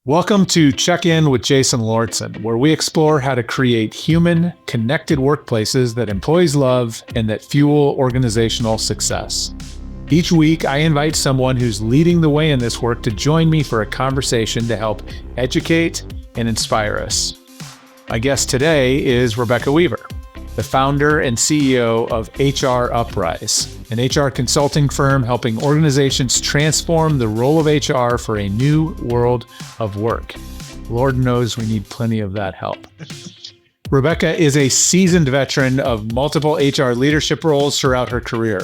Welcome to Check In with Jason Lauritsen, where we explore how to create human, connected workplaces that employees love and that fuel organizational success. Each week, I invite someone who's leading the way in this work to join me for a conversation to help educate and inspire us. My guest today is Rebecca Weaver, the founder and CEO of HRuprise, an HR consulting firm helping organizations transform the role of HR for a new world of work. Lord knows we need plenty of that help. Rebecca is a seasoned veteran of multiple HR leadership roles throughout her career.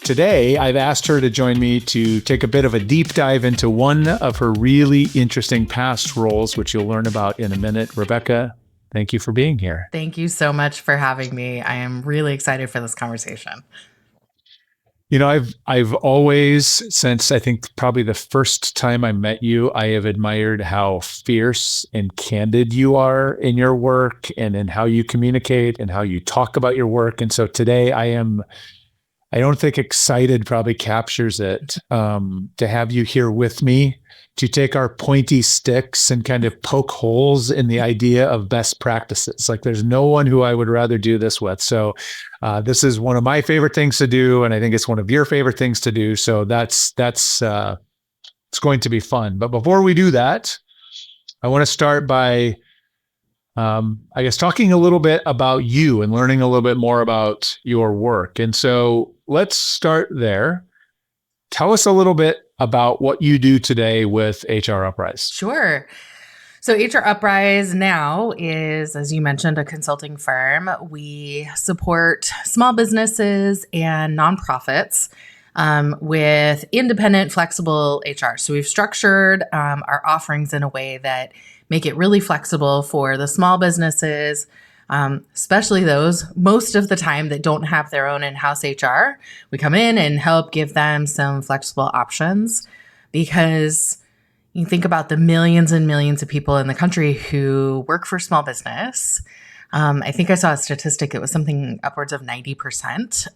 Today, I've asked her to join me to take a bit of a deep dive into one of her really interesting past roles, which you'll learn about in a minute. Rebecca, thank you for being here. Thank you so much for having me. I am really excited for this conversation. You know, I've always, since I think probably the first time I met you, I have admired how fierce and candid you are in your work and in how you communicate and how you talk about your work. And so today I don't think excited probably captures it, to have you here with me to take our pointy sticks and kind of poke holes in the idea of best practices. Like there's no one who I would rather do this with. So this is one of my favorite things to do. And I think it's one of your favorite things to do. So that's it's going to be fun. But before we do that, I want to start by, talking a little bit about you and learning a little bit more about your work. And so let's start there. Tell us a little bit about what you do today with HRuprise. Sure. So HRuprise now is, as you mentioned, a consulting firm. We support small businesses and nonprofits with independent, flexible HR. So we've structured our offerings in a way that make it really flexible for the small businesses, especially those most of the time that don't have their own in-house HR. We come in and help give them some flexible options because you think about the millions and millions of people in the country who work for small business. I think I saw a statistic, it was something upwards of 90%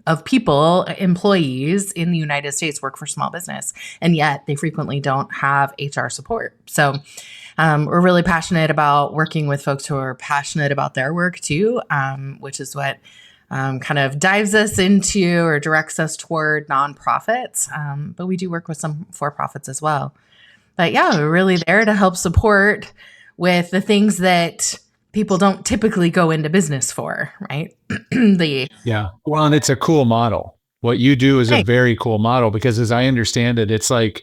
of people, employees in the United States work for small business, and yet they frequently don't have HR support. So we're really passionate about working with folks who are passionate about their work too, which is what kind of dives us into or directs us toward nonprofits. But we do work with some for-profits as well. But yeah, we're really there to help support with the things that people don't typically go into business for, right? Well, and it's a cool model. What you do is a very cool model because as I understand it, it's like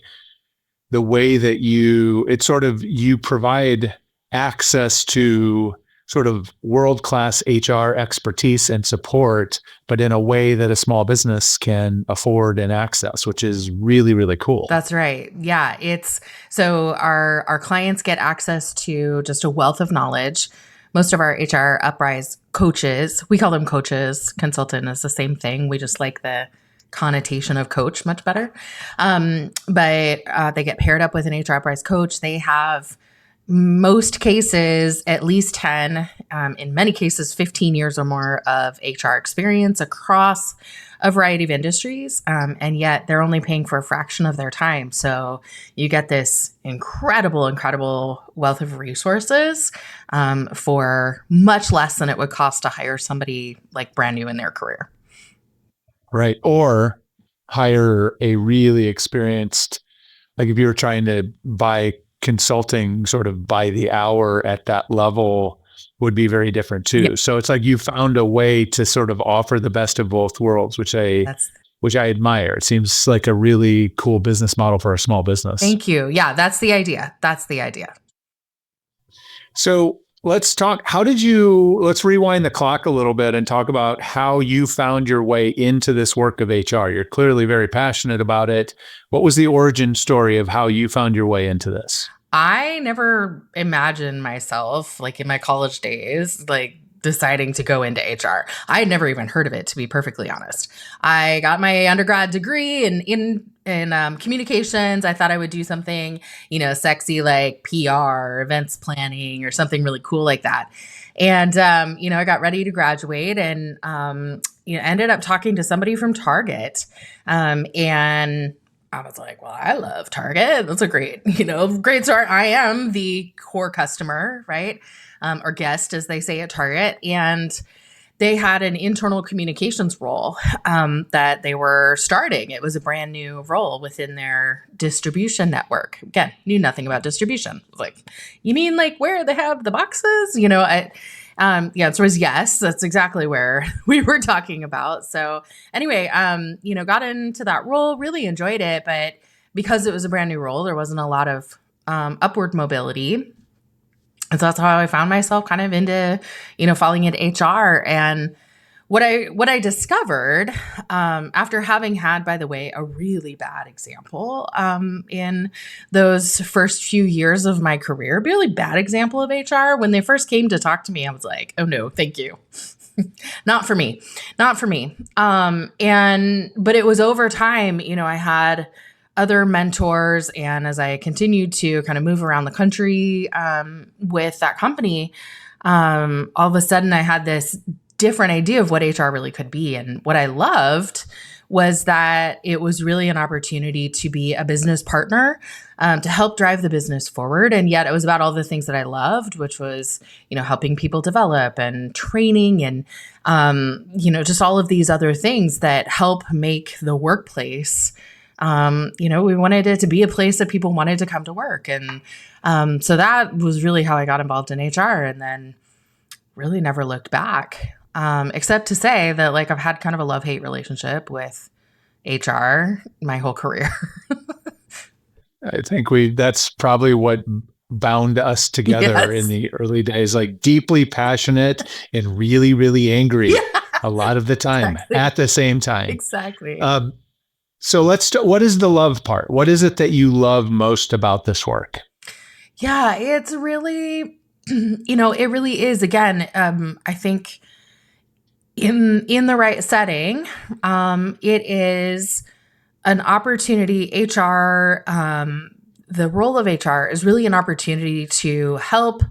the way that you provide access to sort of world-class HR expertise and support, but in a way that a small business can afford and access, which is really, really cool. That's right. Yeah. So our clients get access to just a wealth of knowledge. Most of our HRuprise coaches, we call them coaches, consultant is the same thing. We just like the connotation of coach much better. But they get paired up with an HRuprise coach. They have most cases, at least 10, in many cases, 15 years or more of HR experience across a variety of industries. And yet they're only paying for a fraction of their time. So you get this incredible wealth of resources for much less than it would cost to hire somebody like brand new in their career. Right. Or hire a really experienced, like if you were trying to buy consulting sort of by the hour at that level would be very different too. Yep. So it's like you found a way to sort of offer the best of both worlds, which I admire. It seems like a really cool business model for a small business. Thank you. Yeah, that's the idea. So let's rewind the clock a little bit and talk about how you found your way into this work of HR. You're clearly very passionate about it. What was the origin story of how you found your way into this? I never imagined myself, like in my college days, like deciding to go into HR. I had never even heard of it, to be perfectly honest. I got my undergrad degree in communications. I thought I would do something, sexy like PR, events planning, or something really cool like that. And, I got ready to graduate and, ended up talking to somebody from Target. And I was like, well, I love Target. That's a great, great start. I am the core customer, right? Or guest, as they say at Target. And they had an internal communications role that they were starting. It was a brand new role within their distribution network. Again, knew nothing about distribution. Like, you mean like where they have the boxes? The answer was yes. That's exactly where we were talking about. So anyway, got into that role, really enjoyed it, but because it was a brand new role, there wasn't a lot of upward mobility. And so that's how I found myself kind of into, falling into HR. And what I discovered after having had, by the way, a really bad example in those first few years of my career, really bad example of HR. When they first came to talk to me, I was like, oh no, thank you. Not for me. But it was over time, I had other mentors. And as I continued to kind of move around the country with that company, all of a sudden I had this different idea of what HR really could be. And what I loved was that it was really an opportunity to be a business partner, to help drive the business forward. And yet it was about all the things that I loved, which was, helping people develop and training and, just all of these other things that help make the workplace. We wanted it to be a place that people wanted to come to work. And so that was really how I got involved in HR, and then really never looked back, except to say that like I've had kind of a love-hate relationship with HR my whole career. I think that's probably what bound us together in the early days, like deeply passionate and really, really angry a lot of the time at the same time. Exactly. So what is the love part? What is it that you love most about this work? Yeah, it's really, it really is. Again, I think in the right setting, it is an opportunity. HR, the role of HR is really an opportunity to help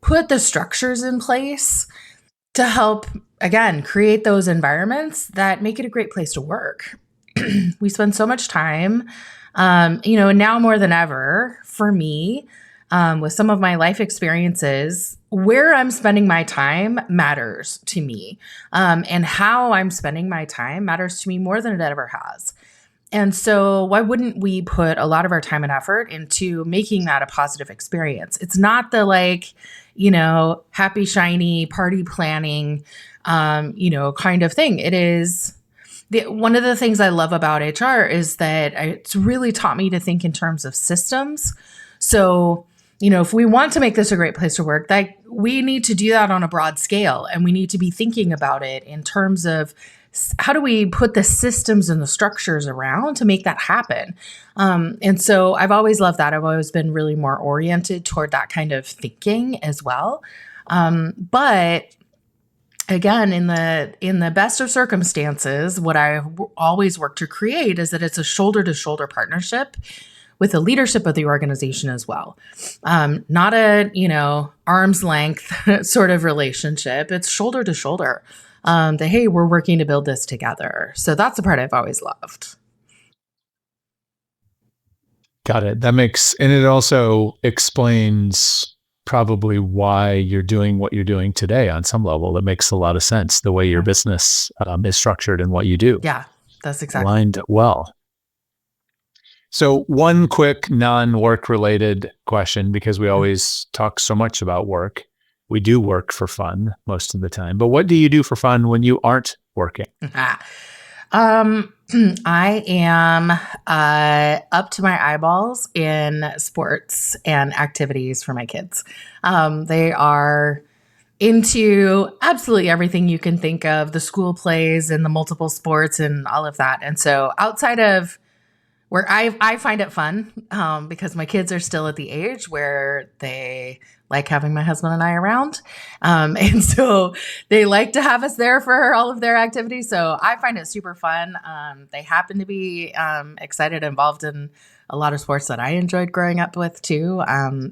put the structures in place to help, again, create those environments that make it a great place to work. We spend so much time, and now more than ever for me, with some of my life experiences, where I'm spending my time matters to me. And how I'm spending my time matters to me more than it ever has. And so why wouldn't we put a lot of our time and effort into making that a positive experience? It's not the happy, shiny party planning, kind of thing. It is one of the things I love about HR is that it's really taught me to think in terms of systems. So, if we want to make this a great place to work, that we need to do that on a broad scale, and we need to be thinking about it in terms of how do we put the systems and the structures around to make that happen. And so I've always loved that. I've always been really more oriented toward that kind of thinking as well. But again, in the best of circumstances, what I always work to create is that it's a shoulder-to-shoulder partnership with the leadership of the organization as well. Not a, arm's length sort of relationship. It's shoulder to shoulder. That, hey, we're working to build this together. So that's the part I've always loved. Got it. And it also explains probably why you're doing what you're doing today on some level. That makes a lot of sense, the way your business is structured and what you do. Yeah, that's exactly. Aligned well. So one quick non-work related question, because we always talk so much about work. We do work for fun most of the time, but what do you do for fun when you aren't working? I am up to my eyeballs in sports and activities for my kids. They are into absolutely everything you can think of, the school plays and the multiple sports and all of that. And so outside of where I find it fun, because my kids are still at the age where they like having my husband and I around. And so they like to have us there for all of their activities. So I find it super fun. They happen to be excited, involved in a lot of sports that I enjoyed growing up with too.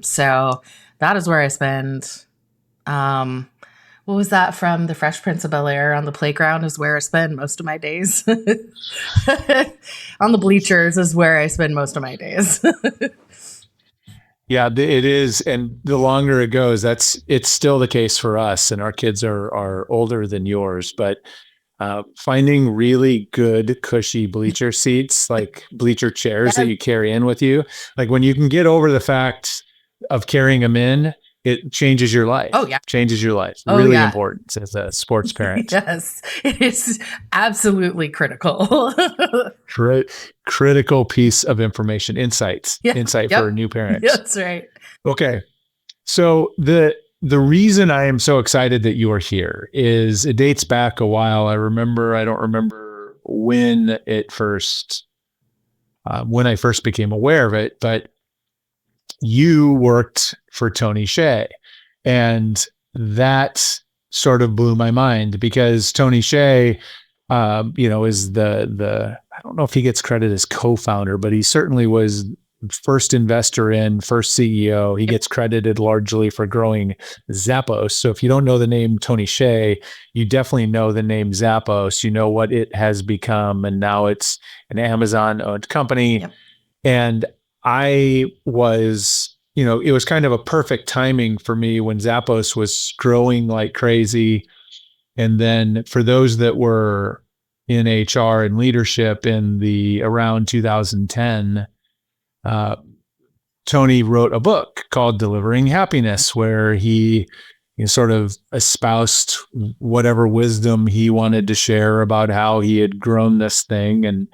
So that is where I spend What was that from The Fresh Prince of Bel-Air? On the playground is where I spend most of my days. On the bleachers is where I spend most of my days. Yeah, it is. And the longer it goes, it's still the case for us. And our kids are older than yours, but finding really good cushy bleacher seats, like bleacher chairs that you carry in with you, like when you can get over the fact of carrying them in, it changes your life. Oh, yeah. Changes your life. Oh, Really yeah. important as a sports parent. Yes, it is absolutely critical. Critical piece of information, insight for new parents. That's right. Okay. So the reason I am so excited that you are here is it dates back a while. I don't remember when when I first became aware of it, but you worked for Tony Hsieh, and that sort of blew my mind because Tony Hsieh, is I don't know if he gets credit as co-founder, but he certainly was first investor first CEO. He gets credited largely for growing Zappos. So if you don't know the name Tony Hsieh, you definitely know the name Zappos. You know what it has become, and now it's an Amazon-owned company. Yep. And I was, it was kind of a perfect timing for me when Zappos was growing like crazy. And then for those that were in HR and leadership in the around 2010, Tony wrote a book called Delivering Happiness, where he sort of espoused whatever wisdom he wanted to share about how he had grown this thing. And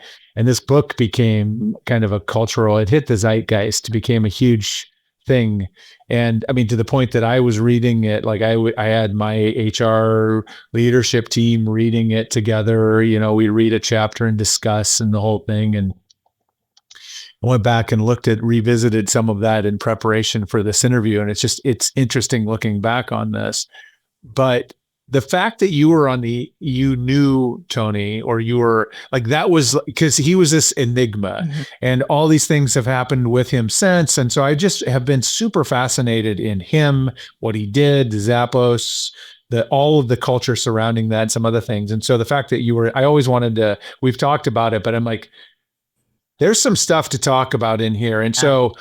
this book became kind of it hit the zeitgeist, became a huge thing. And I mean, to the point that I was reading it, like I had my HR leadership team reading it together. We read a chapter and discuss and the whole thing. And I went back and revisited some of that in preparation for this interview. And it's interesting looking back on this. But the fact that you knew Tony, or you were like, that was because he was this enigma, and all these things have happened with him since. And so I just have been super fascinated in him, what he did, Zappos, all of the culture surrounding that, and some other things. And so the fact that I always wanted to, we've talked about it, but I'm like, there's some stuff to talk about in here. And so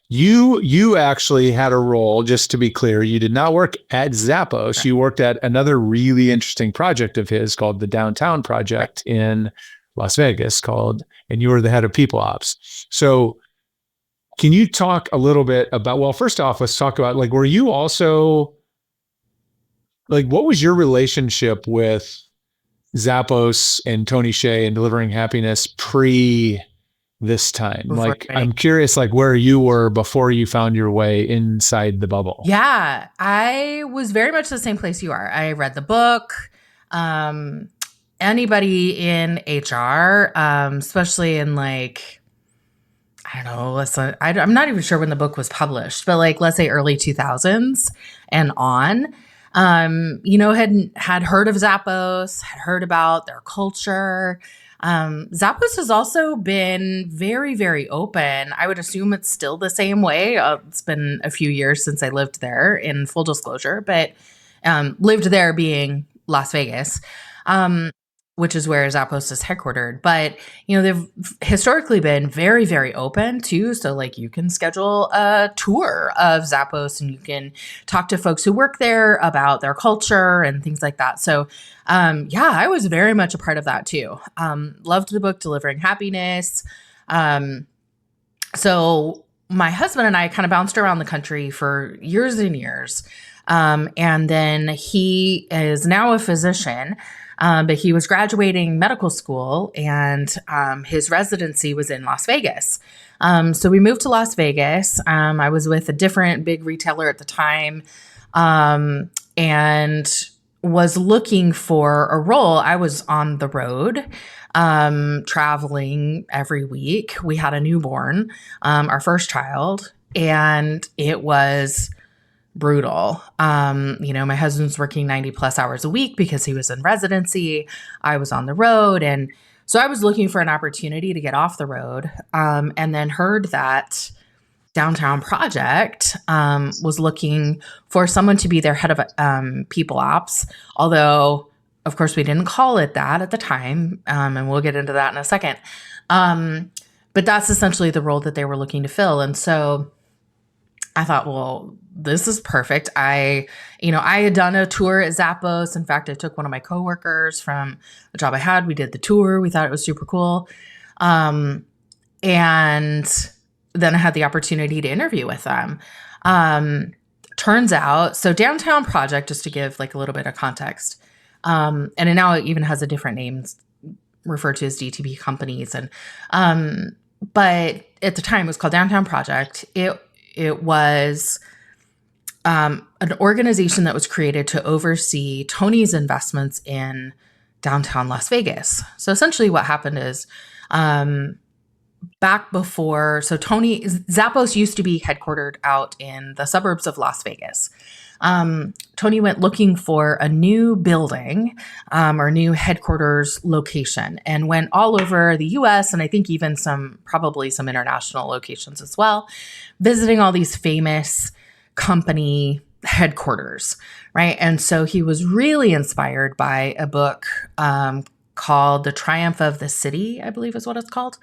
you actually had a role, just to be clear, you did not work at Zappos. Right. You worked at another really interesting project of his called the Downtown Project in Las Vegas and you were the head of people ops. So can you talk a little bit about, well, first off, let's talk about, like, were you also, like, what was your relationship with Zappos and Tony Hsieh and Delivering Happiness pre this time? I'm curious, like, where you were before you found your way inside the bubble. Yeah, I was very much the same place you are. I read the book. Anybody in HR, especially in like, I don't know, I'm not even sure when the book was published, but like, let's say early 2000s and on, had heard of Zappos, had heard about their culture. Zappos has also been very, very open. I would assume it's still the same way. It's been a few years since I lived there, in full disclosure, but lived there being Las Vegas, which is where Zappos is headquartered. But, they've historically been very, very open too. So like, you can schedule a tour of Zappos and you can talk to folks who work there about their culture and things like that. So I was very much a part of that too. Loved the book, Delivering Happiness. So my husband and I kind of bounced around the country for years and years. And then he is now a physician. But he was graduating medical school, and his residency was in Las Vegas. So we moved to Las Vegas. I was with a different big retailer at the time, and was looking for a role. I was on the road, traveling every week. We had a newborn, our first child, and it was brutal. My husband's working 90 plus hours a week because he was in residency. I was on the road. And so I was looking for an opportunity to get off the road. And then heard that Downtown Project was looking for someone to be their head of people ops, although, of course, we didn't call it that at the time, and we'll get into that in a second. But that's essentially the role that they were looking to fill. And so I thought, well, this is perfect. I had done a tour at Zappos. In fact, I took one of my coworkers from the job I had. We did the tour. We thought it was super cool. And then I had the opportunity to interview with them. Turns out, so Downtown Project, just to give like a little bit of context, and it now even has a different name, referred to as DTP companies. And but at the time, it was called Downtown Project. It was an organization that was created to oversee Tony's investments in downtown Las Vegas. So essentially what happened is back before, so Zappos used to be headquartered out in the suburbs of Las Vegas. Tony went looking for a new building or new headquarters location and went all over the US and I think even probably some international locations as well, visiting all these famous company headquarters, right? And so he was really inspired by a book called The Triumph of the City, I believe is what it's called.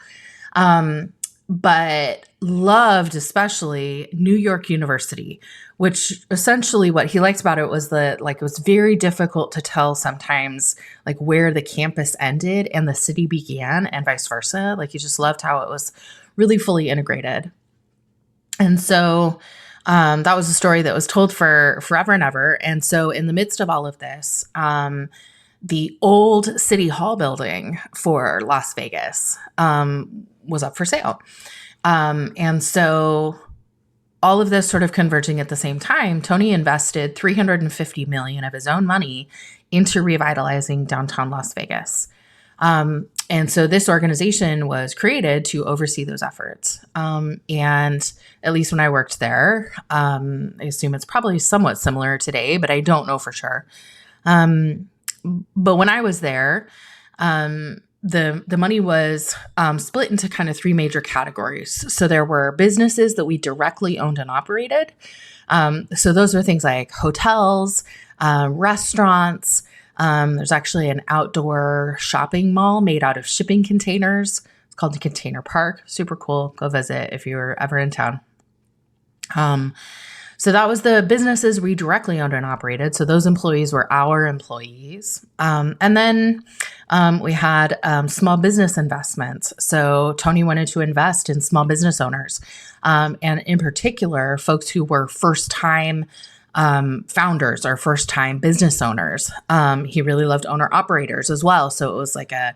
But loved especially New York University, which essentially what he liked about it was it was very difficult to tell sometimes like where the campus ended and the city began and vice versa. Like he just loved how it was really fully integrated. And so that was a story that was told for forever and ever. And so in the midst of all of this, the old City Hall building for Las Vegas was up for sale. And so all of this sort of converging at the same time, Tony invested $350 million of his own money into revitalizing downtown Las Vegas. And so this organization was created to oversee those efforts. And at least when I worked there, I assume it's probably somewhat similar today, but I don't know for sure. But when I was there, the money was split into kind of three major categories. So there were businesses that we directly owned and operated. So those were things like hotels, restaurants. There's actually an outdoor shopping mall made out of shipping containers. It's called the Container Park. Super cool. Go visit if you were ever in town. So that was the businesses we directly owned and operated. So those employees were our employees. And then we had small business investments. So Tony wanted to invest in small business owners, and in particular, folks who were first-time founders or first-time business owners. He really loved owner-operators as well. So it was like a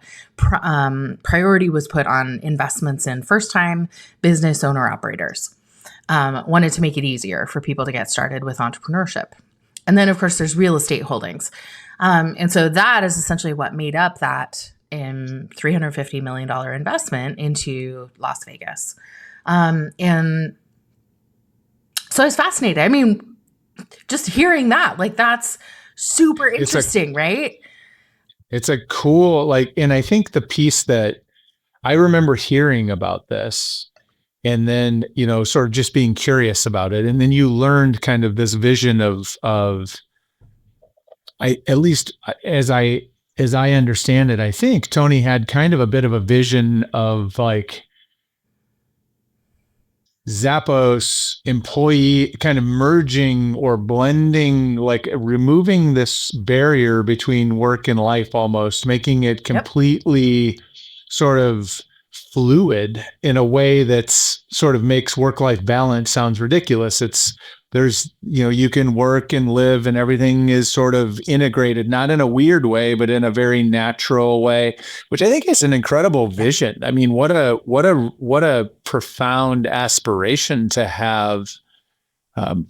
priority was put on investments in first-time business owner-operators. Wanted to make it easier for people to get started with entrepreneurship. And then, of course, there's real estate holdings. And so that is essentially what made up that $350 million investment into Las Vegas. And so I was fascinated. I mean, just hearing that, like, that's super interesting, right? It's a cool, and I think the piece that I remember hearing about this, and then, sort of just being curious about it. And then you learned kind of this vision of at least as I understand it, I think Tony had kind of a bit of a vision of like Zappos employee kind of merging or blending, like removing this barrier between work and life, almost making it completely sort of fluid in a way that's sort of makes work-life balance sounds ridiculous. There's you can work and live and everything is sort of integrated, not in a weird way, but in a very natural way, which I think is an incredible vision. I mean, what a profound aspiration to have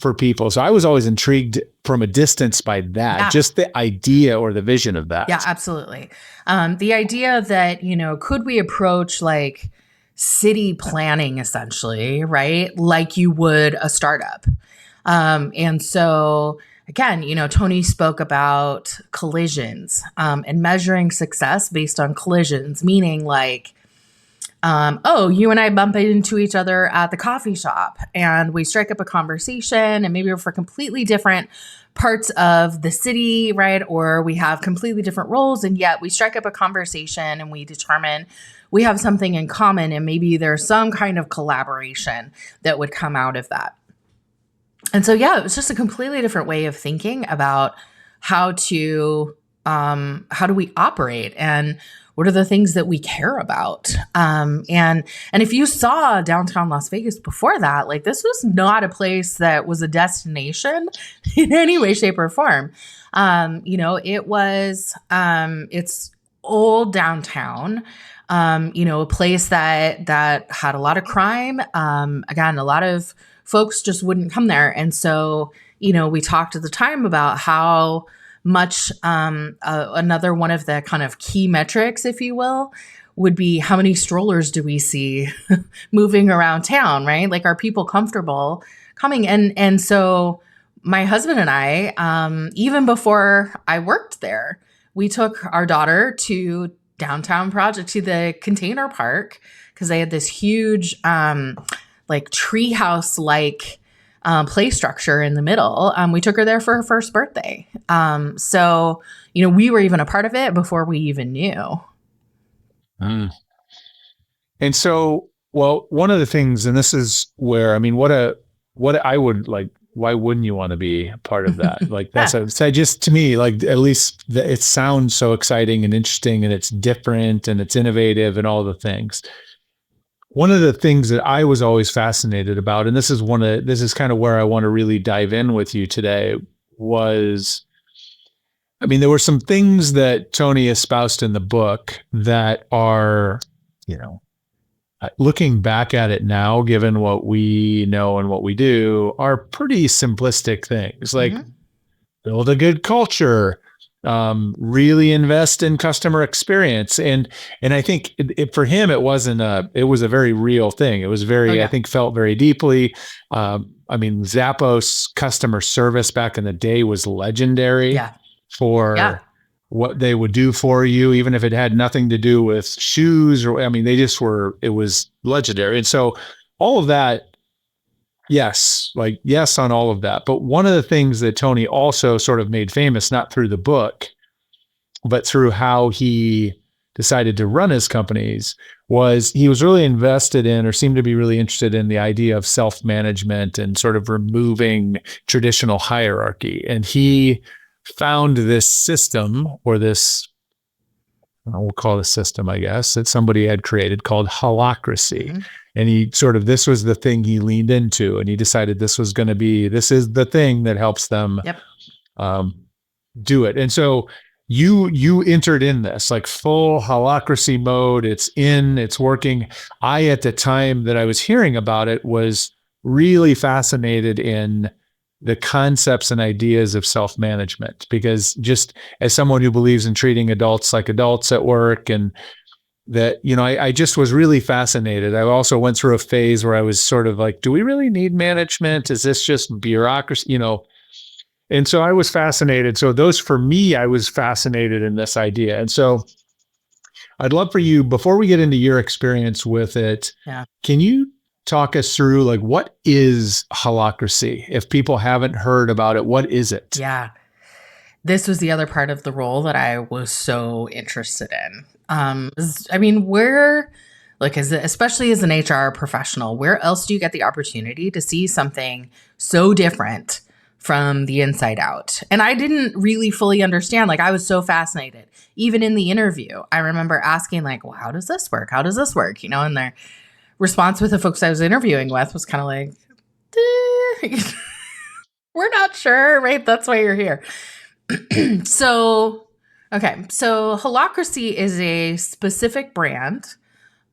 for people. So I was always intrigued from a distance by that, just the idea or the vision of that. Yeah, absolutely. The idea that, could we approach like city planning essentially, right? Like you would a startup. And so again, Tony spoke about collisions and measuring success based on collisions, meaning like Oh, you and I bump into each other at the coffee shop and we strike up a conversation, and maybe we're for completely different parts of the city, right? Or we have completely different roles, and yet we strike up a conversation and we determine we have something in common, and maybe there's some kind of collaboration that would come out of that. And so, yeah, it was just a completely different way of thinking about how do we operate, and what are the things that we care about? And if you saw downtown Las Vegas before that, like, this was not a place that was a destination in any way, shape, or form. It was it's old downtown. A place that had a lot of crime. Again, a lot of folks just wouldn't come there. And so, we talked at the time about how much another one of the kind of key metrics, if you will, would be how many strollers do we see moving around town, right? Like, are people comfortable coming? And so my husband and I, even before I worked there, we took our daughter to downtown project, to the container park, because they had this huge like treehouse like play structure in the middle. We took her there for her first birthday. So, we were even a part of it before we even knew. Mm. And so, well, one of the things, and this is where, I mean, what I would like, why wouldn't you want to be a part of that? Like, that's so just to me, like, at least it sounds so exciting and interesting, and it's different and it's innovative and all the things. One of the things that I was always fascinated about, and this is kind of where I want to really dive in with you today, was, I mean, there were some things that Tony espoused in the book that are, looking back at it now, given what we know and what we do, are pretty simplistic things, like build a good culture, really invest in customer experience. And I think for him, it was a very real thing. It was very, I think, felt very deeply. I mean, Zappos customer service back in the day was legendary for what they would do for you, even if it had nothing to do with shoes, or, I mean, it was legendary. And so all of that, yes on all of that. But one of the things that Tony also sort of made famous, not through the book, but through how he decided to run his companies, was he was really invested in, or seemed to be really interested in, the idea of self-management and sort of removing traditional hierarchy. And he found this system, or this, we'll call it a system, I guess, that somebody had created called Holacracy. And this was the thing he leaned into, and he decided this is the thing that helps them do it. And so you entered in this like full Holacracy mode. It's working. I, at the time that I was hearing about it, was really fascinated in the concepts and ideas of self-management, because just as someone who believes in treating adults like adults at work, and that, I just was really fascinated. I also went through a phase where I was sort of like, do we really need management? Is this just bureaucracy? And so I was fascinated. So for me, I was fascinated in this idea. And so I'd love for you, before we get into your experience with it, can you talk us through, like, what is Holacracy? If people haven't heard about it, what is it? Yeah. This was the other part of the role that I was so interested in. I mean, especially as an HR professional, where else do you get the opportunity to see something so different from the inside out? And I didn't really fully understand. Like, I was so fascinated. Even in the interview, I remember asking, like, well, how does this work? How does this work? And their response with the folks I was interviewing with was kind of like, we're not sure, right? That's why you're here. So Holacracy is a specific brand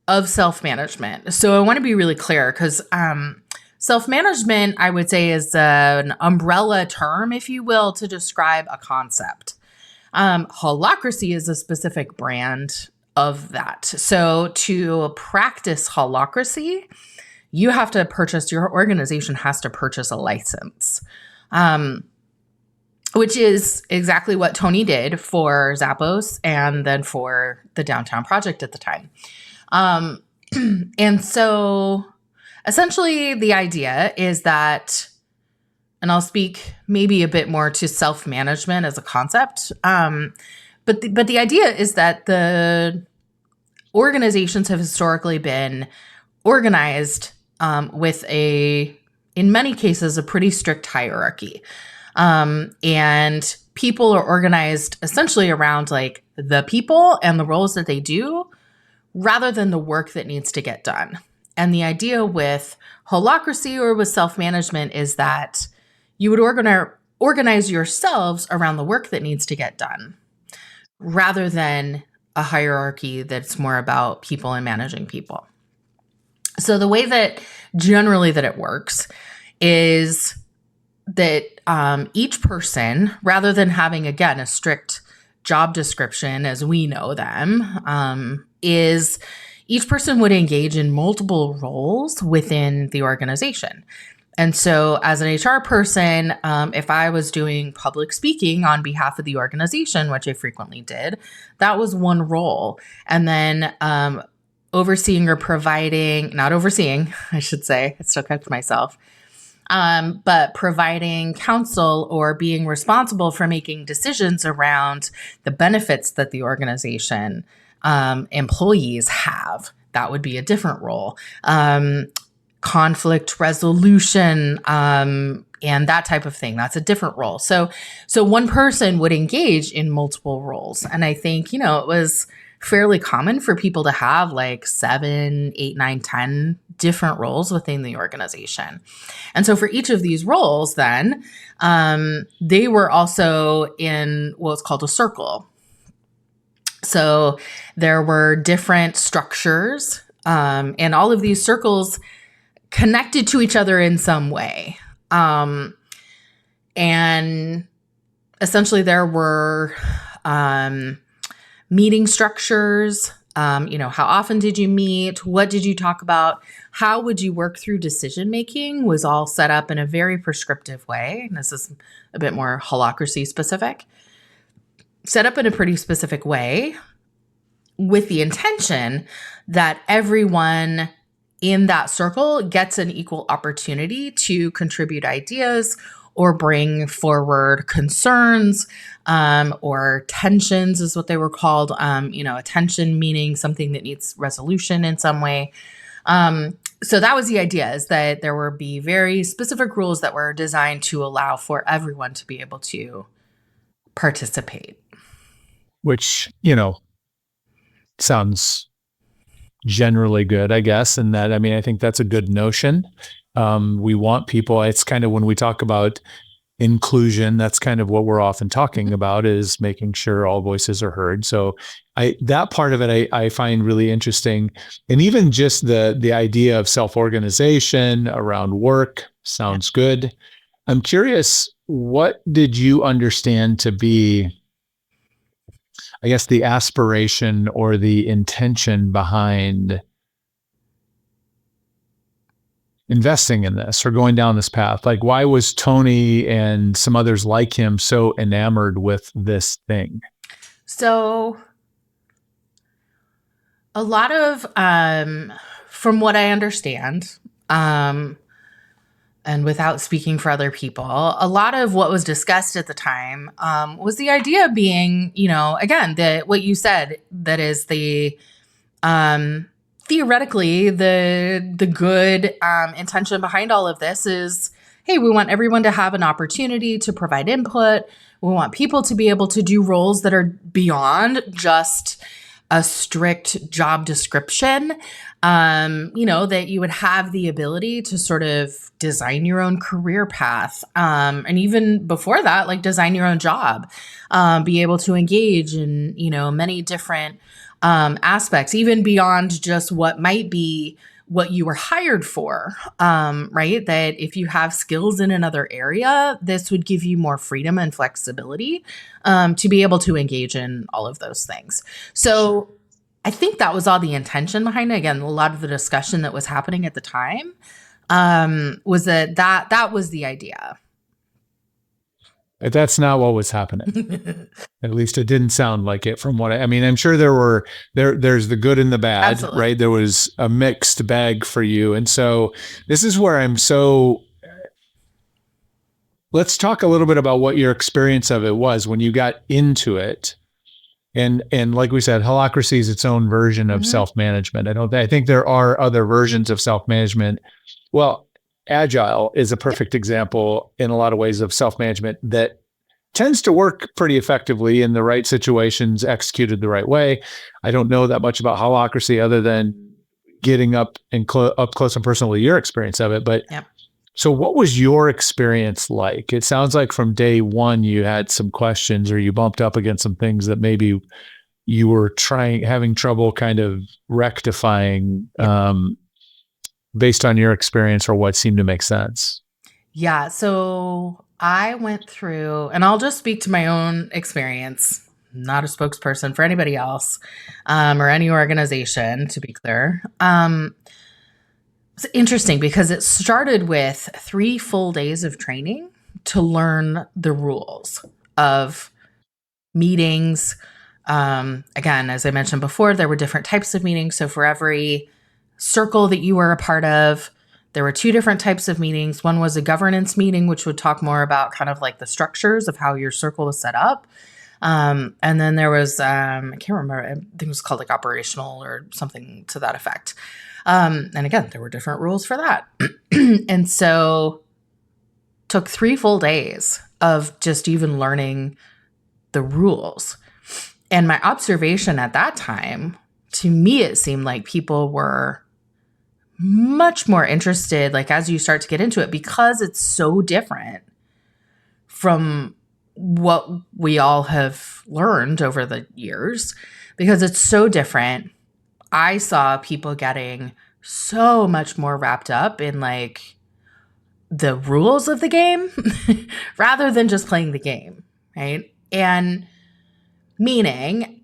of self-management. So I want to be really clear, because self-management, I would say, is an umbrella term, if you will, to describe a concept. Holacracy is a specific brand of that. So to practice Holacracy, your organization has to purchase a license. Which is exactly what Tony did for Zappos and then for the downtown project at the time. And so essentially the idea is that, and I'll speak maybe a bit more to self-management as a concept. But the idea is that the organizations have historically been organized with in many cases, a pretty strict hierarchy. And people are organized essentially around like the people and the roles that they do rather than the work that needs to get done. And the idea with holacracy or with self-management is that you would organize yourselves around the work that needs to get done rather than a hierarchy that's more about people and managing people. So the way that generally that it works is that each person, rather than having, again, a strict job description as we know them, is each person would engage in multiple roles within the organization. And so as an HR person, if I was doing public speaking on behalf of the organization, which I frequently did, that was one role. And then overseeing or providing, not overseeing, I should say, I still kept myself, but providing counsel or being responsible for making decisions around the benefits that the organization employees have. That would be a different role. Conflict resolution, and that type of thing. That's a different role. So one person would engage in multiple roles. And I think, it was fairly common for people to have like 7, 8, 9, 10 different roles within the organization. And so for each of these roles, then, they were also in what's called a circle. So there were different structures, and all of these circles connected to each other in some way. And essentially there were meeting structures. How often did you meet? What did you talk about? How would you work through decision making was all set up in a very prescriptive way. And this is a bit more holacracy specific. Set up in a pretty specific way with the intention that everyone in that circle gets an equal opportunity to contribute ideas or bring forward concerns, or tensions is what they were called. A tension meaning something that needs resolution in some way. So that was the idea, is that there would be very specific rules that were designed to allow for everyone to be able to participate. Which, sounds generally good, I guess. And that, I think that's a good notion. We want people, it's kind of when we talk about inclusion, that's kind of what we're often talking about, is making sure all voices are heard. So that part of it, I find really interesting. And even just the idea of self-organization around work sounds good. I'm curious, what did you understand to be, I guess, the aspiration or the intention behind investing in this or going down this path? Like, why was Tony and some others like him so enamored with this thing? So a lot of, from what I understand, and without speaking for other people, a lot of what was discussed at the time was the idea being, again, what you said, that is the theoretically the good intention behind all of this is, hey, we want everyone to have an opportunity to provide input. We want people to be able to do roles that are beyond just a strict job description, that you would have the ability to sort of design your own career path. And even before that, like design your own job, be able to engage in, many different aspects, even beyond just what might be what you were hired for, right? That if you have skills in another area, this would give you more freedom and flexibility to be able to engage in all of those things. So I think that was all the intention behind it. Again, a lot of the discussion that was happening at the time was that was the idea. That's not what was happening. At least it didn't sound like it from what I mean, I'm sure there's the good and the bad, Absolutely. right? There was a mixed bag for you. And so this is where let's talk a little bit about what your experience of it was when you got into it. And like we said, holacracy is its own version of self-management. I think there are other versions of self-management. Well, agile is a perfect example in a lot of ways of self-management that tends to work pretty effectively in the right situations, executed the right way. I don't know that much about holacracy other than getting up close and personal with your experience of it. But Yep. so what was your experience like? It sounds like from day one, you had some questions or you bumped up against some things that maybe you were having trouble kind of rectifying based on your experience or what seemed to make sense. Yeah. So I went through, and I'll just speak to my own experience, not a spokesperson for anybody else or any organization, to be clear. It's interesting because it started with 3 full days of training to learn the rules of meetings. Again, as I mentioned before, there were different types of meetings. So for every circle that you were a part of, there were 2 different types of meetings. One was a governance meeting, which would talk more about kind of like the structures of how your circle was set up. And then there was, I can't remember, I think it was called like operational or something to that effect. And again, there were different rules for that. And so took 3 full days of just even learning the rules. And my observation at that time, to me, it seemed like people were much more interested, like as you start to get into it, because it's so different from what we all have learned over the years, because it's so different. I saw people getting so much more wrapped up in like the rules of the game rather than just playing the game, right? And meaning,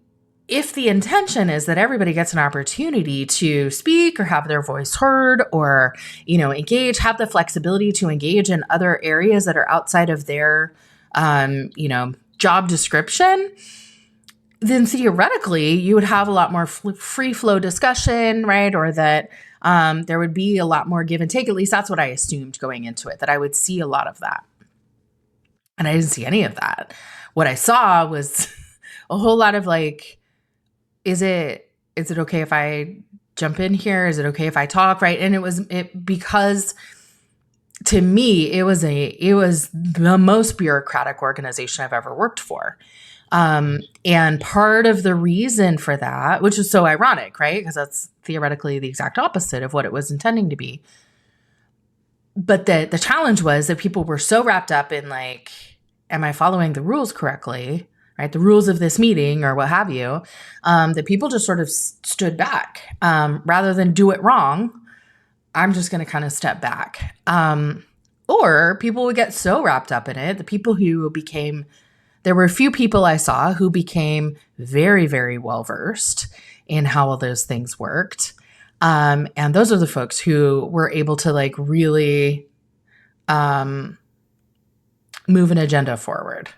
if the intention is that everybody gets an opportunity to speak or have their voice heard or, engage, have the flexibility to engage in other areas that are outside of their, job description, then theoretically you would have a lot more free flow discussion, right? Or that there would be a lot more give and take. At least that's what I assumed going into it, that I would see a lot of that. And I didn't see any of that. What I saw was a whole lot of like, is it okay if I jump in here? Is it okay if I talk? Right. And because to me, it was the most bureaucratic organization I've ever worked for. And part of the reason for that, which is so ironic, right? Because that's theoretically the exact opposite of what it was intending to be. But the challenge was that people were so wrapped up in like, am I following the rules correctly? Right? The rules of this meeting or what have you, that people just sort of stood back rather than do it wrong. I'm just going to kind of step back. Or people would get so wrapped up in it. The people who there were a few people I saw who became very, very well versed in how all those things worked. And those are the folks who were able to like really move an agenda forward.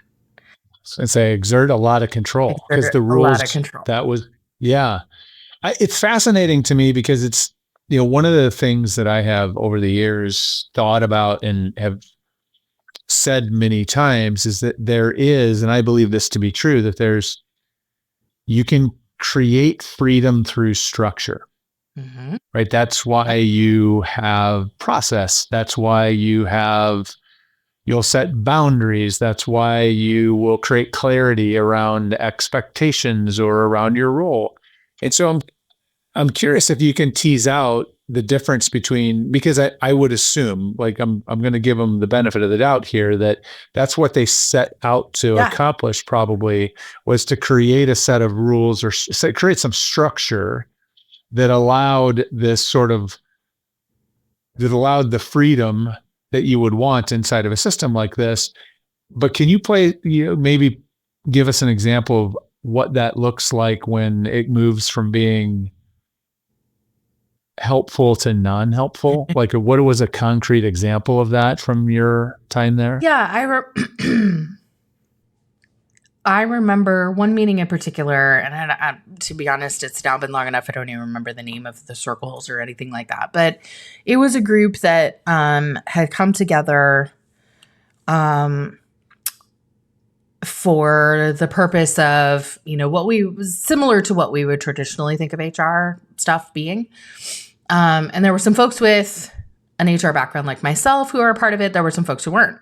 And say exert a lot of control because the rules, a lot of control. That was, yeah. It's fascinating to me because it's, one of the things that I have over the years thought about and have said many times is that there is, and I believe this to be true, that you can create freedom through structure, right? That's why you have process. That's why you'll set boundaries. That's why you will create clarity around expectations or around your role. And so I'm curious if you can tease out the difference between, because I would assume, like I'm going to give them the benefit of the doubt here, that's what they set out to accomplish probably, was to create a set of rules or create some structure that allowed the freedom that you would want inside of a system like this. But can you maybe give us an example of what that looks like when it moves from being helpful to non-helpful? Like, what was a concrete example of that from your time there? Yeah, I remember one meeting in particular, and to be honest, it's now been long enough. I don't even remember the name of the circles or anything like that. But it was a group that had come together for the purpose of, similar to what we would traditionally think of HR stuff being. And there were some folks with an HR background like myself who are a part of it. There were some folks who weren't,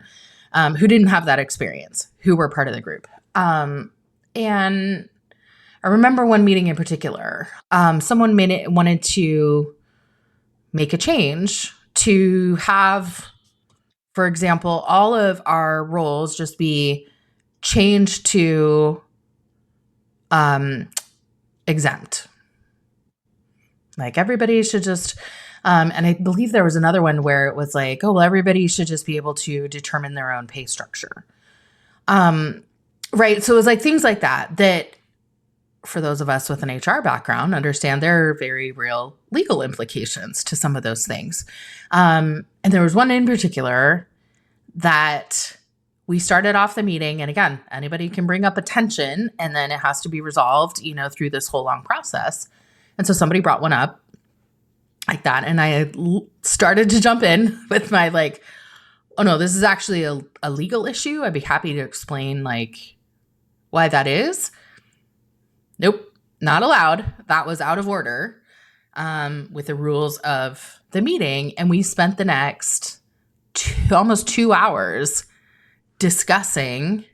who didn't have that experience, who were part of the group. And I remember one meeting in particular, someone wanted to make a change to have, for example, all of our roles just be changed to exempt. Like everybody should just, and I believe there was another one where it was like, oh, well, everybody should just be able to determine their own pay structure. Right. So it was like things like that for those of us with an HR background understand there are very real legal implications to some of those things. And there was one in particular that we started off the meeting, and again, anybody can bring up a tension and then it has to be resolved, through this whole long process. And so somebody brought one up like that. And I started to jump in with my like, oh no, this is actually a legal issue. I'd be happy to explain like why that is. Nope, not allowed. That was out of order with the rules of the meeting. And we spent the next almost 2 hours discussing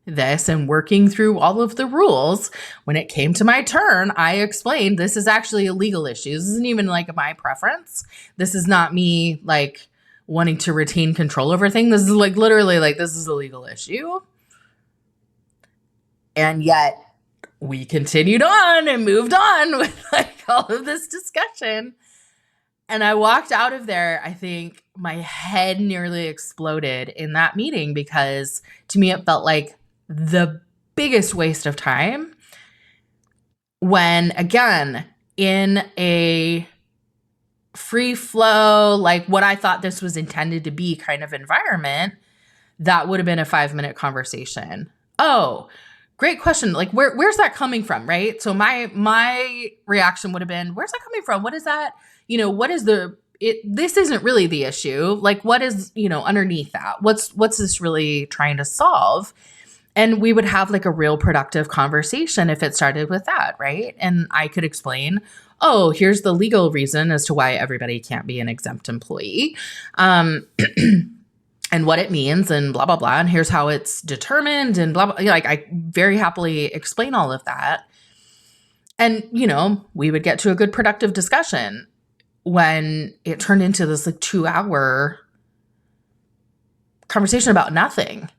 this and working through all of the rules. When it came to my turn, I explained this is actually a legal issue. This isn't even like my preference. This is not me like wanting to retain control over things. This is like literally like this is a legal issue. And yet we continued on and moved on with like all of this discussion. And I walked out of there, I think my head nearly exploded in that meeting because to me it felt like the biggest waste of time when, again, in a free flow, like what I thought this was intended to be kind of environment, that would have been a 5-minute conversation. Oh, great question. Like where's that coming from, right? So my reaction would have been, where's that coming from? What is that? What is this isn't really the issue. Like what is, underneath that? What's this really trying to solve? And we would have like a real productive conversation if it started with that, right? And I could explain, oh, here's the legal reason as to why everybody can't be an exempt employee. And what it means and blah, blah, blah. And here's how it's determined and blah, blah. Like I very happily explain all of that. And, we would get to a good productive discussion. When it turned into this like 2-hour conversation about nothing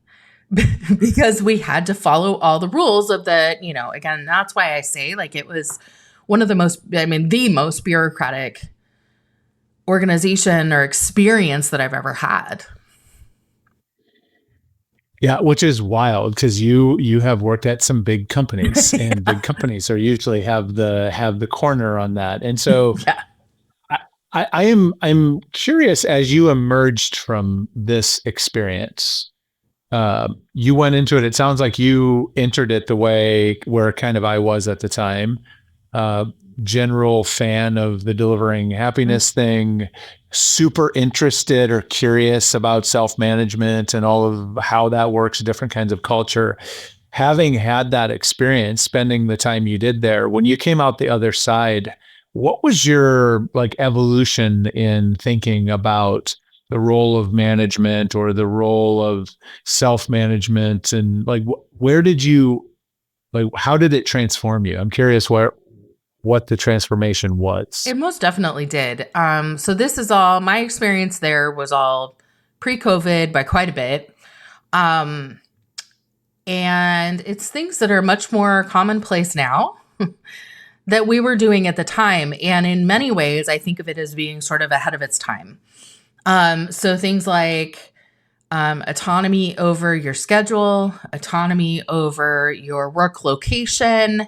because we had to follow all the rules of the, again, that's why I say like it was one of the most bureaucratic organization or experience that I've ever had. Yeah, which is wild because you have worked at some big companies and big companies are usually have the corner on that. And so yeah. I'm curious, as you emerged from this experience, you went into it. It sounds like you entered it the way where kind of I was at the time, general fan of the delivering happiness thing, super interested or curious about self-management and all of how that works, different kinds of culture. Having had that experience, spending the time you did there, when you came out the other side, what was your like evolution in thinking about the role of management or the role of self-management, and like where did you how did it transform you? I'm curious what the transformation was. It most definitely did. So this is all my experience there was all pre-COVID by quite a bit. And it's things that are much more commonplace now that we were doing at the time. And in many ways, I think of it as being sort of ahead of its time. So things like autonomy over your schedule, autonomy over your work location.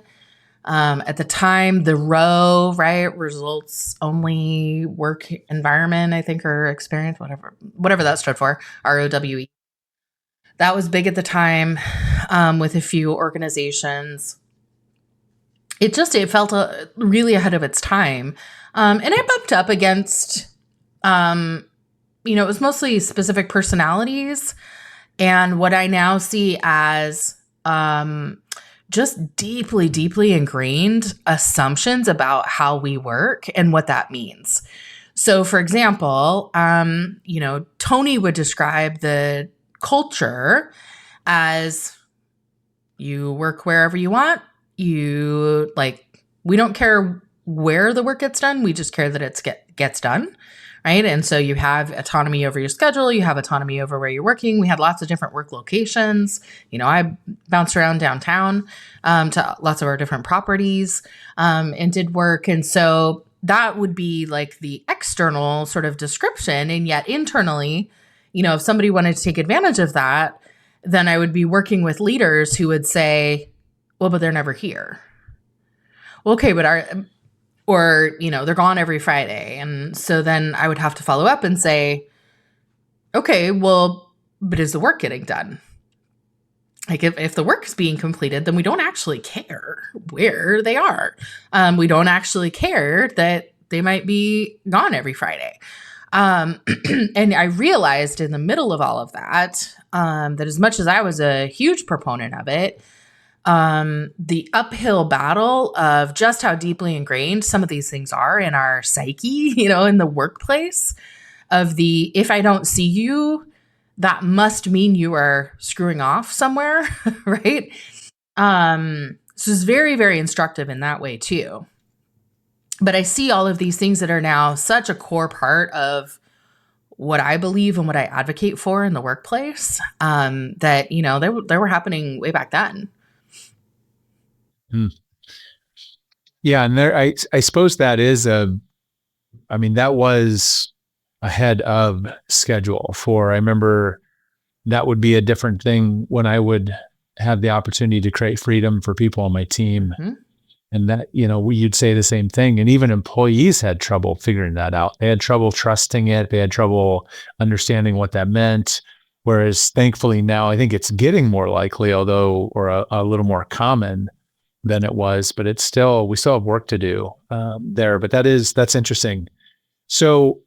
At the time, the ROW, right, results only work environment, I think, or experience, whatever that stood for, ROWE. That was big at the time. with a few organizations. It felt really ahead of its time. And it bumped up against, it was mostly specific personalities and what I now see as just deeply, deeply ingrained assumptions about how we work and what that means. So, for example, Tony would describe the culture as you work wherever you want. We don't care where the work gets done. We just care that it gets done. Right. And so you have autonomy over your schedule. You have autonomy over where you're working. We had lots of different work locations. I bounced around downtown to lots of our different properties and did work. And so that would be like the external sort of description. And yet internally, if somebody wanted to take advantage of that, then I would be working with leaders who would say, well, but they're never here. Well, okay, but they're gone every Friday. And so then I would have to follow up and say, okay, well, but is the work getting done? Like if the work is being completed, then we don't actually care where they are. We don't actually care that they might be gone every Friday. And I realized in the middle of all of that, that as much as I was a huge proponent of it, the uphill battle of just how deeply ingrained some of these things are in our psyche, in the workplace of if I don't see you, that must mean you are screwing off somewhere, right? So it's very, very instructive in that way too. But I see all of these things that are now such a core part of what I believe and what I advocate for in the workplace, that, they were happening way back then. Yeah. And I suppose that was ahead of schedule I remember that would be a different thing when I would have the opportunity to create freedom for people on my team. Mm-hmm. And that, you'd say the same thing. And even employees had trouble figuring that out. They had trouble trusting it. They had trouble understanding what that meant. Whereas thankfully now I think it's getting more likely, or a little more common than it was, but we still have work to do there. But that's interesting. So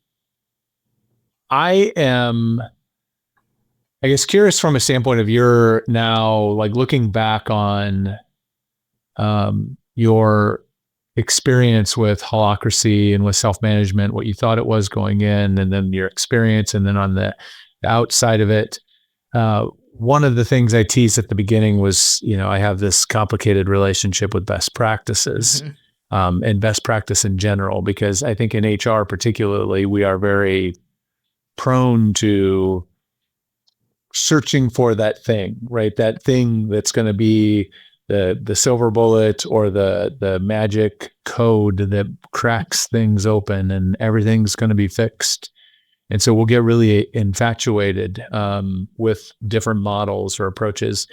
I am, I guess, curious from a standpoint of your now, like looking back on your experience with Holacracy and with self-management, what you thought it was going in, and then your experience, and then on the outside of it. One of the things I teased at the beginning was, I have this complicated relationship with best practices, and best practice in general, because I think in HR particularly, we are very prone to searching for that thing, right? That thing that's going to be the silver bullet or the magic code that cracks things open and everything's going to be fixed. And so we'll get really infatuated with different models or approaches.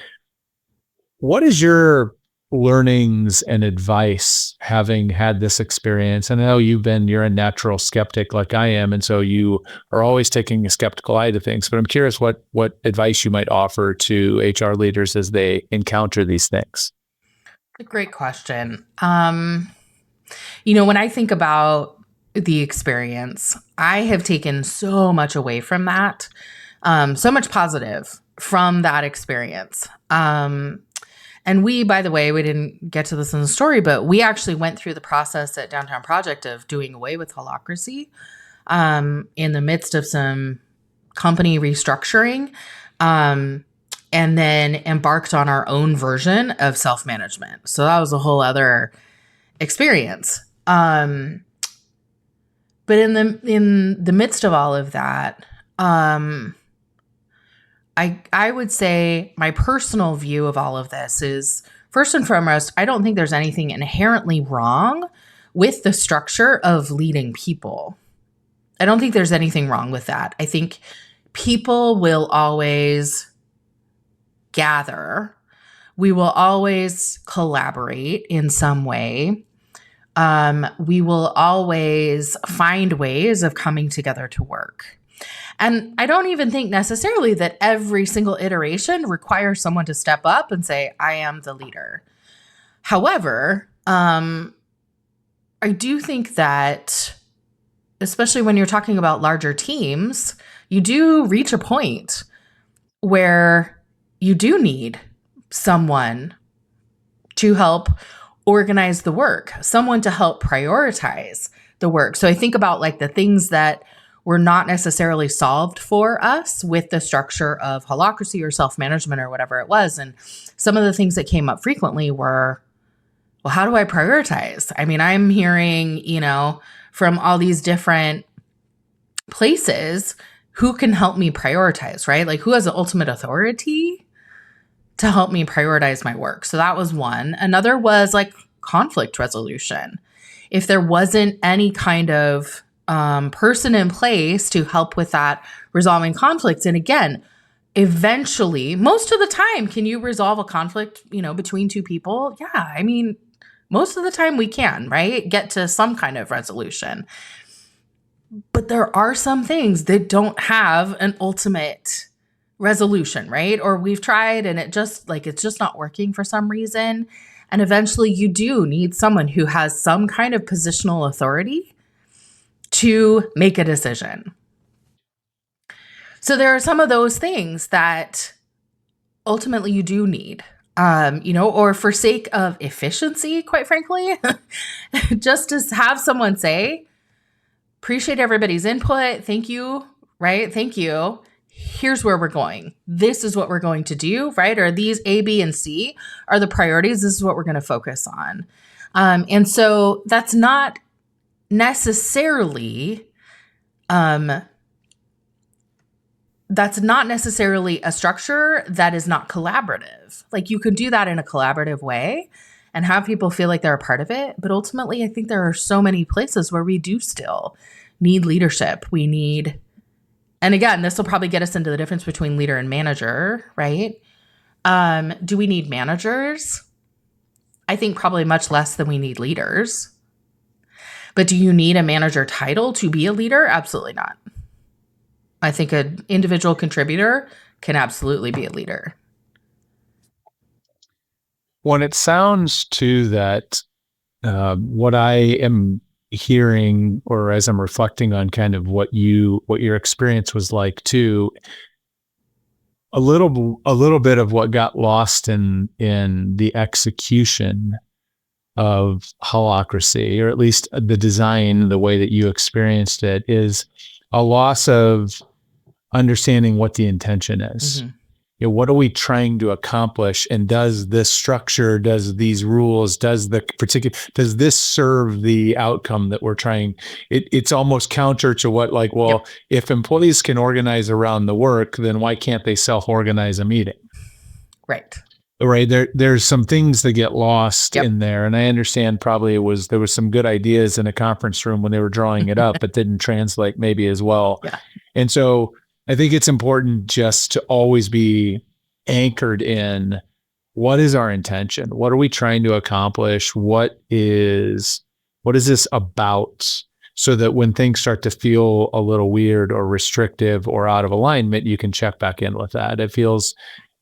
What is your learnings and advice having had this experience? And I know you're a natural skeptic like I am, and so you are always taking a skeptical eye to things. But I'm curious what advice you might offer to HR leaders as they encounter these things. A great question. When I think about the experience, I have taken so much away from that, so much positive from that experience. And by the way, we didn't get to this in the story, but we actually went through the process at Downtown Project of doing away with Holacracy in the midst of some company restructuring, and then embarked on our own version of self-management. So that was a whole other experience. But in the midst of all of that, I would say my personal view of all of this is, first and foremost, I don't think there's anything inherently wrong with the structure of leading people. I don't think there's anything wrong with that. I think people will always gather. We will always collaborate in some way. We will always find ways of coming together to work. And I don't even think necessarily that every single iteration requires someone to step up and say, I am the leader. However, I do think that, especially when you're talking about larger teams, you do reach a point where you do need someone to help organize the work, someone to help prioritize the work. So I think about like the things that were not necessarily solved for us with the structure of holacracy or self-management or whatever it was. And some of the things that came up frequently were, well, how do I prioritize? I mean, I'm hearing, from all these different places, who can help me prioritize, right? Like who has the ultimate authority to help me prioritize my work? So that was one. Another was like conflict resolution. If there wasn't any kind of person in place to help with that resolving conflicts, and again, eventually, most of the time, can you resolve a conflict, between two people? Yeah, I mean, most of the time we can, right? Get to some kind of resolution. But there are some things that don't have an ultimate resolution, right? Or we've tried and it's just not working for some reason. And eventually you do need someone who has some kind of positional authority to make a decision. So there are some of those things that ultimately you do need, or for sake of efficiency, quite frankly, just to have someone say, appreciate everybody's input. Thank you. Right? Thank you. Here's where we're going. This is what we're going to do, right? Or these A, B, and C are the priorities. This is what we're going to focus on. And so that's not necessarily a structure that is not collaborative. Like you can do that in a collaborative way and have people feel like they're a part of it. But ultimately, I think there are so many places where we do still need leadership. And again, this will probably get us into the difference between leader and manager, right? Do we need managers? I think probably much less than we need leaders. But do you need a manager title to be a leader? Absolutely not. I think an individual contributor can absolutely be a leader. When it sounds to that, what I am hearing, or as I'm reflecting on kind of what your experience was like too, a little bit of what got lost in the execution of holacracy, or at least the design, the way that you experienced it, is a loss of understanding what the intention is. Mm-hmm. What are we trying to accomplish? And does this structure, does these rules, does this serve the outcome that we're trying? It's almost counter to what, like, well, yep. If employees can organize around the work, then why can't they self-organize a meeting? Right. Right. There's some things that get lost in there. And I understand probably there was some good ideas in a conference room when they were drawing it up, but didn't translate maybe as well. Yeah. And so I think it's important just to always be anchored in what is our intention? What are we trying to accomplish? What is this about? So that when things start to feel a little weird or restrictive or out of alignment, you can check back in with that. It feels,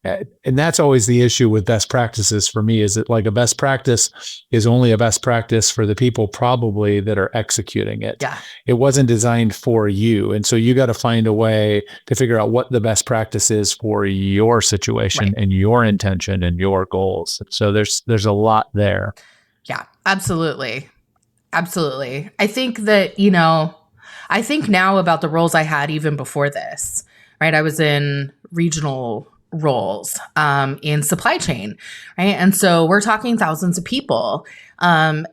and that's always the issue with best practices for me, is that like a best practice is only a best practice for the people probably that are executing it. Yeah. It wasn't designed for you. And so you got to find a way to figure out what the best practice is for your situation, right, and your intention and your goals. So there's a lot there. Yeah, absolutely. Absolutely. I think that, I think now about the roles I had even before this, right? I was in regional roles in supply chain, right? And so we're talking thousands of people and,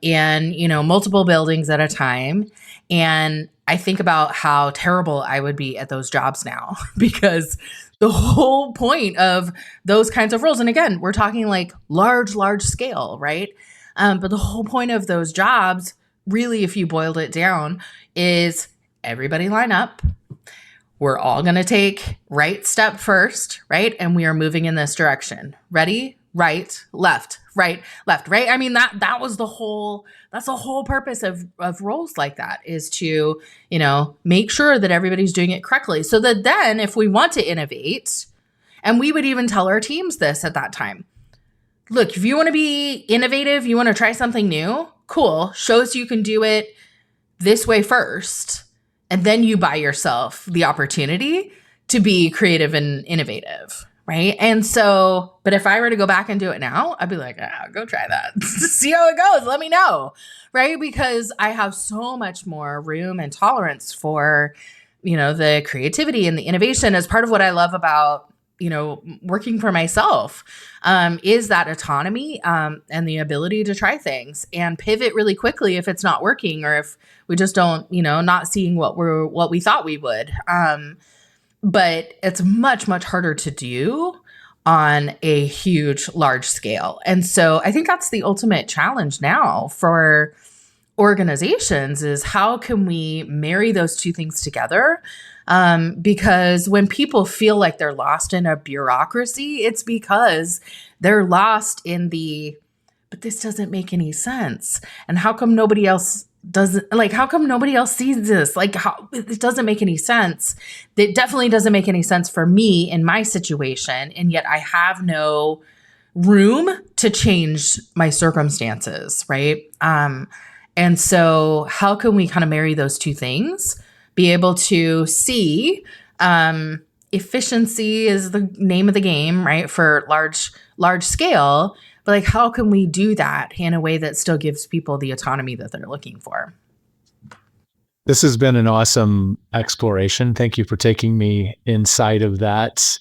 multiple buildings at a time. And I think about how terrible I would be at those jobs now because the whole point of those kinds of roles, and again, we're talking like large scale, right? But the whole point of those jobs, really, if you boiled it down, is everybody line up. We're all going to take right step first, right? And we are moving in this direction. Ready? right, left, right, left, right. I mean, that's the whole purpose of roles like that, is to, make sure that everybody's doing it correctly. So that then if we want to innovate, and we would even tell our teams this at that time. Look, if you want to be innovative, you want to try something new, cool. Show us you can do it this way first. And then you buy yourself the opportunity to be creative and innovative. Right. And so, but if I were to go back and do it now, I'd be like, go try that. See how it goes. Let me know. Right. Because I have so much more room and tolerance for, the creativity and the innovation. As part of what I love about, working for myself, is that autonomy, and the ability to try things and pivot really quickly if it's not working, or if we just don't, not seeing what we thought we would. But it's much, much harder to do on a huge, large scale. And so I think that's the ultimate challenge now for organizations, is how can we marry those two things together? Because when people feel like they're lost in a bureaucracy, it's because they're lost in but this doesn't make any sense. And how come nobody else sees this? It doesn't make any sense. It definitely doesn't make any sense for me in my situation. And yet I have no room to change my circumstances. Right. And so how can we kind of marry those two things? Be able to see, efficiency is the name of the game, right? For large scale, but how can we do that in a way that still gives people the autonomy that they're looking for? This has been an awesome exploration. Thank you for taking me inside of that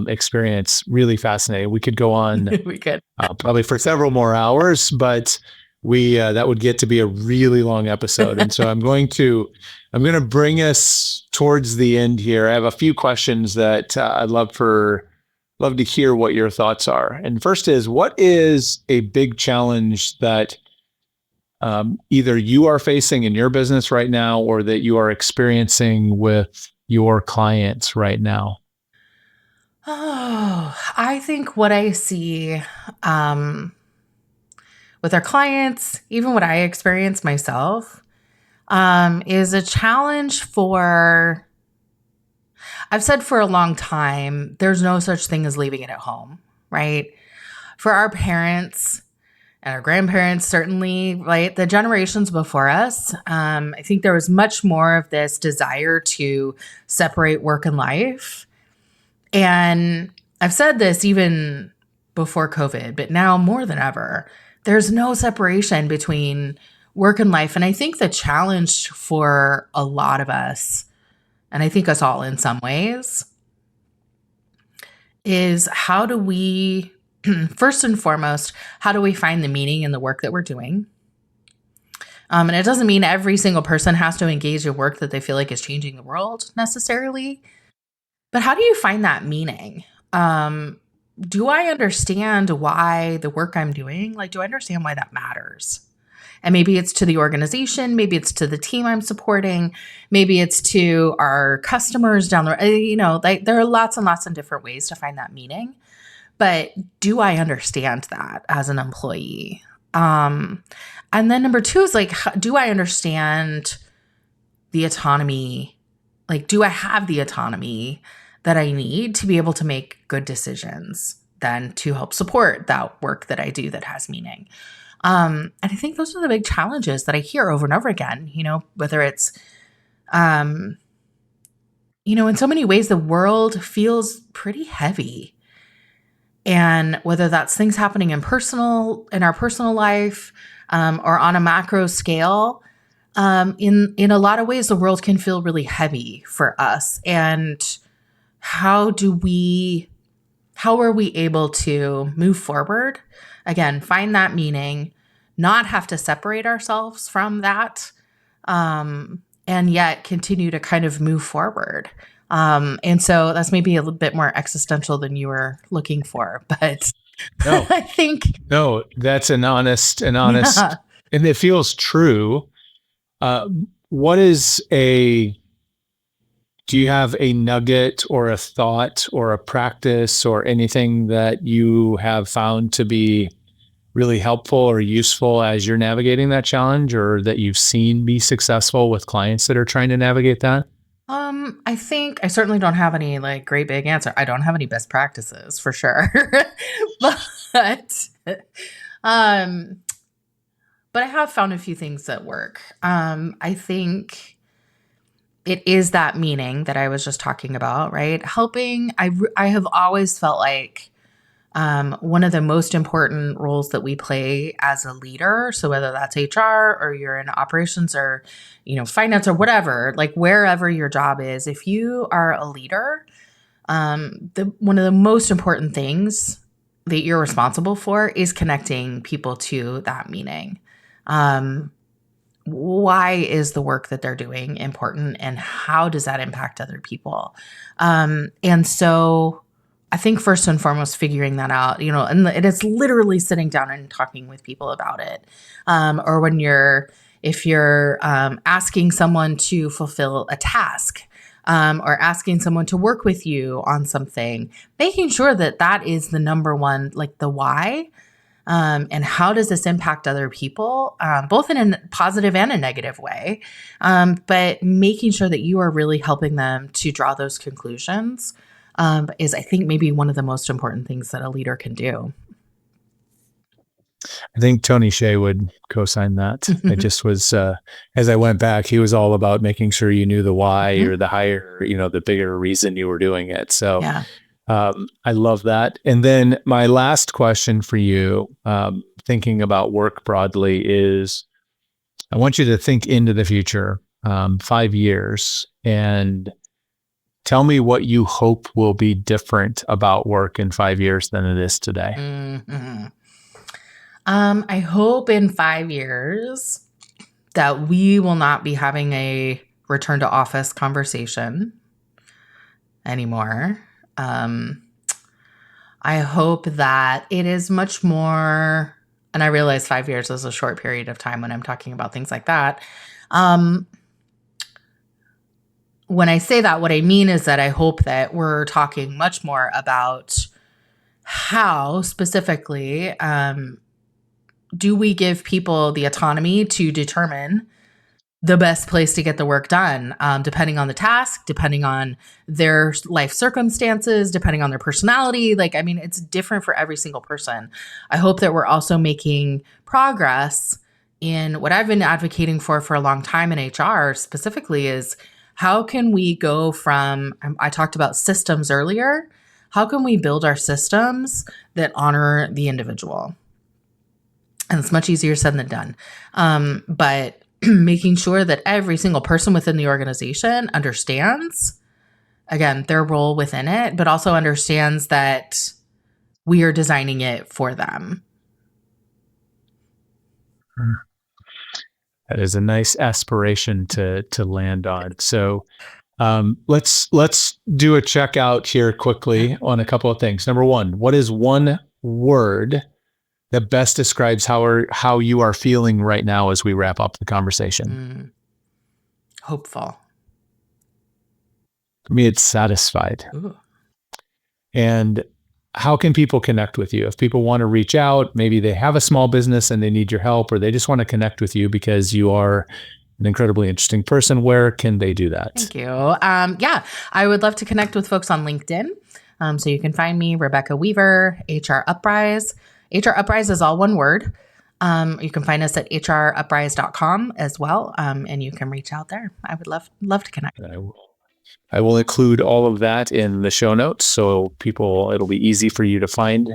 experience. Really fascinating. We could go on We could. Probably for several more hours, but that would get to be a really long episode. And so I'm going to bring us towards the end here. I have a few questions that I'd love to hear what your thoughts are. And first is, what is a big challenge that either you are facing in your business right now, or that you are experiencing with your clients right now? Oh, I think what I see, with our clients, even what I experience myself, is a challenge for, I've said for a long time, there's no such thing as leaving it at home, right? For our parents and our grandparents, certainly, right? The generations before us, I think there was much more of this desire to separate work and life. And I've said this even before COVID, but now more than ever, there's no separation between work and life. And I think the challenge for a lot of us, and I think us all in some ways, is how do we, first and foremost, how do we find the meaning in the work that we're doing? And it doesn't mean every single person has to engage in work that they feel like is changing the world necessarily. But how do you find that meaning? Do I understand why the work I'm doing, do I understand why that matters? And maybe it's to the organization, maybe it's to the team I'm supporting, maybe it's to our customers down the road. There are lots and lots of different ways to find that meaning. But do I understand that as an employee? And then number two is do I understand the autonomy? Do I have the autonomy that I need to be able to make good decisions then to help support that work that I do that has meaning? And I think those are the big challenges that I hear over and over again, whether it's, in so many ways, the world feels pretty heavy. And whether that's things happening in our personal life, or on a macro scale, in a lot of ways, the world can feel really heavy for us. And how are we able to move forward? Again, find that meaning, not have to separate ourselves from that, and yet continue to kind of move forward. And so that's maybe a little bit more existential than you were looking for, but No, I think no, that's an honest, yeah. and it feels true. What is Do you have a nugget or a thought or a practice or anything that you have found to be really helpful or useful as you're navigating that challenge, or that you've seen be successful with clients that are trying to navigate that? I think I certainly don't have any like great big answer. I don't have any best practices for sure. but um but I have found a few things that work. I think it is that meaning that I was just talking about, right? Helping. I have always felt like one of the most important roles that we play as a leader. So whether that's HR or you're in operations or, finance or whatever, like wherever your job is, if you are a leader, one of the most important things that you're responsible for is connecting people to that meaning. Why is the work that they're doing important, and how does that impact other people? And so I think first and foremost, figuring that out, and it's literally sitting down and talking with people about it. Or if you're asking someone to fulfill a task, or asking someone to work with you on something, making sure that that is the number one, like the why. And how does this impact other people, both in a positive and a negative way, but making sure that you are really helping them to draw those conclusions is, I think, maybe one of the most important things that a leader can do. I think Tony Shea would co-sign that. I just was, as I went back, he was all about making sure you knew the why or the higher, the bigger reason you were doing it. So Yeah. I love that. And then my last question for you, thinking about work broadly, is I want you to think into the future, 5 years, and tell me what you hope will be different about work in 5 years than it is today. Mm-hmm. I hope in 5 years that we will not be having a return to office conversation anymore. I hope that it is much more, and I realize 5 years is a short period of time when I'm talking about things like that. When I say that, what I mean is that I hope that we're talking much more about how specifically do we give people the autonomy to determine the best place to get the work done, depending on the task, depending on their life circumstances, depending on their personality. It's different for every single person. I hope that we're also making progress in what I've been advocating for a long time in HR specifically, is how can we go from, I talked about systems earlier, how can we build our systems that honor the individual? And it's much easier said than done. But making sure that every single person within the organization understands, again, their role within it, but also understands that we are designing it for them. That is a nice aspiration to land on. So let's do a checkout here quickly on a couple of things. Number one, what is one word that best describes how you are feeling right now as we wrap up the conversation? Hopeful. For me, it's satisfied. Ooh. And how can people connect with you? If people want to reach out, maybe they have a small business and they need your help, or they just want to connect with you because you are an incredibly interesting person, where can they do that? Thank you. Yeah, I would love to connect with folks on LinkedIn. So you can find me, Rebecca Weaver, HRuprise. HRuprise is all one word. You can find us at HRuprise.com as well. And you can reach out there. I would love to connect. I will include all of that in the show notes, so it'll be easy for you to find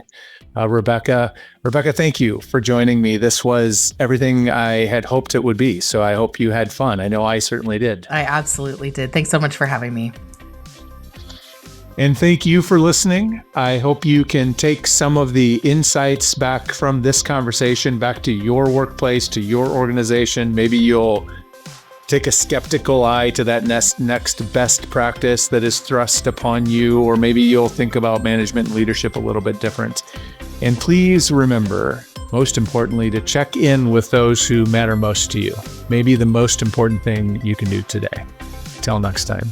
Rebecca. Rebecca, thank you for joining me. This was everything I had hoped it would be. So I hope you had fun. I know I certainly did. I absolutely did. Thanks so much for having me. And thank you for listening. I hope you can take some of the insights back from this conversation back to your workplace, to your organization. Maybe you'll take a skeptical eye to that next best practice that is thrust upon you, or maybe you'll think about management and leadership a little bit different. And please remember, most importantly, to check in with those who matter most to you. Maybe the most important thing you can do today. Till next time.